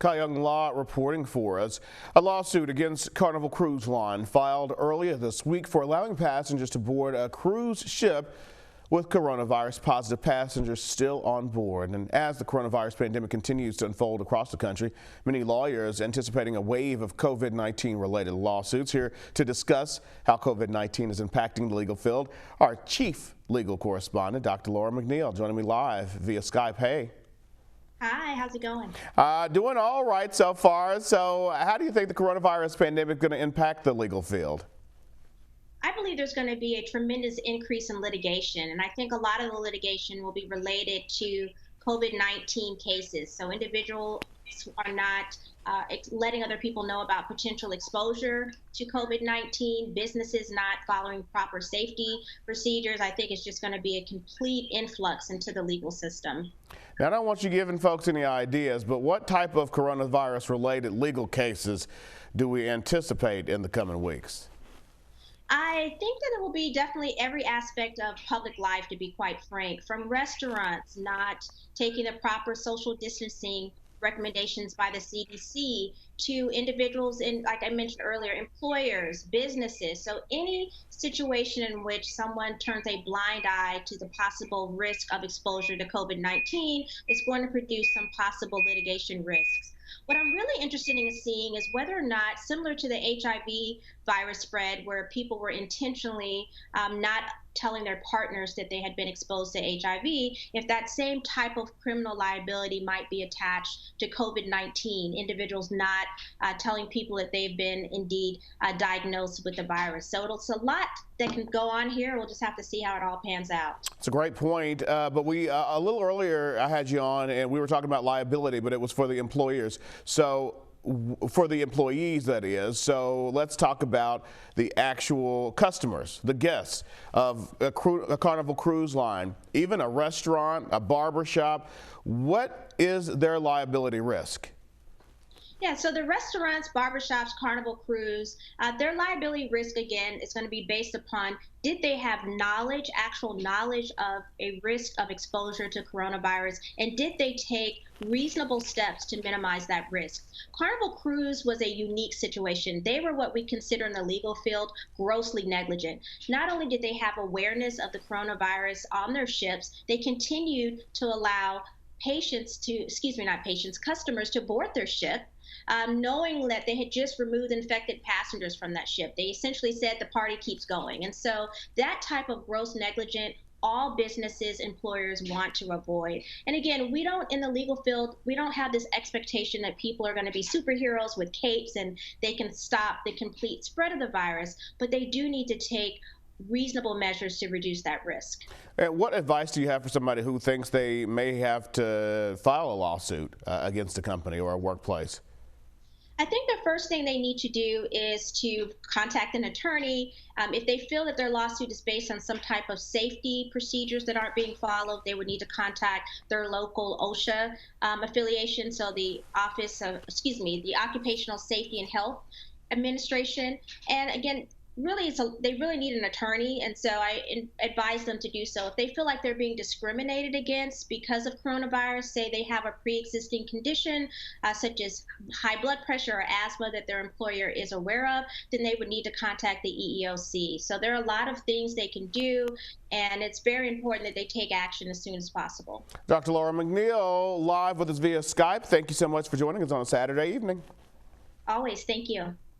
Young Law reporting for us. A lawsuit against Carnival Cruise Line filed earlier this week for allowing passengers to board a cruise ship with coronavirus positive passengers still on board. And as the coronavirus pandemic continues to unfold across the country, many lawyers anticipating a wave of COVID-19 related lawsuits. Here to discuss how COVID-19 is impacting the legal field, our chief legal correspondent, Dr. Laura McNeal, joining me live via Skype. Hey. Hi, how's it going? Doing all right so far. So how do you think the coronavirus pandemic is going to impact the legal field? I believe there's going to be a tremendous increase in litigation, and I think a lot of the litigation will be related to COVID-19 cases. So individuals are not letting other people know about potential exposure to COVID-19, businesses not following proper safety procedures. I think it's just going to be a complete influx into the legal system. Now, I don't want you giving folks any ideas, but what type of coronavirus-related legal cases do we anticipate in the coming weeks? I think that it will be definitely every aspect of public life, to be quite frank, from restaurants not taking the proper social distancing recommendations by the CDC to individuals in, like I mentioned earlier, employers, businesses. So any situation in which someone turns a blind eye to the possible risk of exposure to COVID-19 is going to produce some possible litigation risks. What I'm really interested in seeing is whether or not, similar to the HIV virus spread, where people were intentionally not telling their partners that they had been exposed to HIV, if that same type of criminal liability might be attached to COVID-19, individuals not telling people that they've been indeed diagnosed with the virus. So it's a lot that can go on here. We'll just have to see how it all pans out. It's a great point, but we a little earlier I had you on and we were talking about liability, but it was for the employers. So for the employees, that is. So let's talk about the actual customers, the guests of a Carnival Cruise Line, even a restaurant, a barber shop. What is their liability risk? Yeah, so the restaurants, barbershops, Carnival Cruise, their liability risk, again, is going to be based upon, did they have knowledge, actual knowledge of a risk of exposure to coronavirus, and did they take reasonable steps to minimize that risk? Carnival Cruise was a unique situation. They were what we consider in the legal field grossly negligent. Not only did they have awareness of the coronavirus on their ships, they continued to allow customers to board their ship, knowing that they had just removed infected passengers from that ship. They essentially said the party keeps going. And so that type of gross negligence, all businesses, employers want to avoid. And again, we don't, in the legal field, we don't have this expectation that people are going to be superheroes with capes and they can stop the complete spread of the virus, but they do need to take reasonable measures to reduce that risk. And what advice do you have for somebody who thinks they may have to file a lawsuit against a company or a workplace? I think the first thing they need to do is to contact an attorney. If they feel that their lawsuit is based on some type of safety procedures that aren't being followed, they would need to contact their local OSHA affiliation, so the the Occupational Safety and Health Administration. And again, really, they really need an attorney, and so I advise them to do so. If they feel like they're being discriminated against because of coronavirus, say they have a pre-existing condition such as high blood pressure or asthma that their employer is aware of, then they would need to contact the EEOC. So there are a lot of things they can do, and it's very important that they take action as soon as possible. Dr. Laura McNeal, live with us via Skype. Thank you so much for joining us on a Saturday evening. Always. Thank you.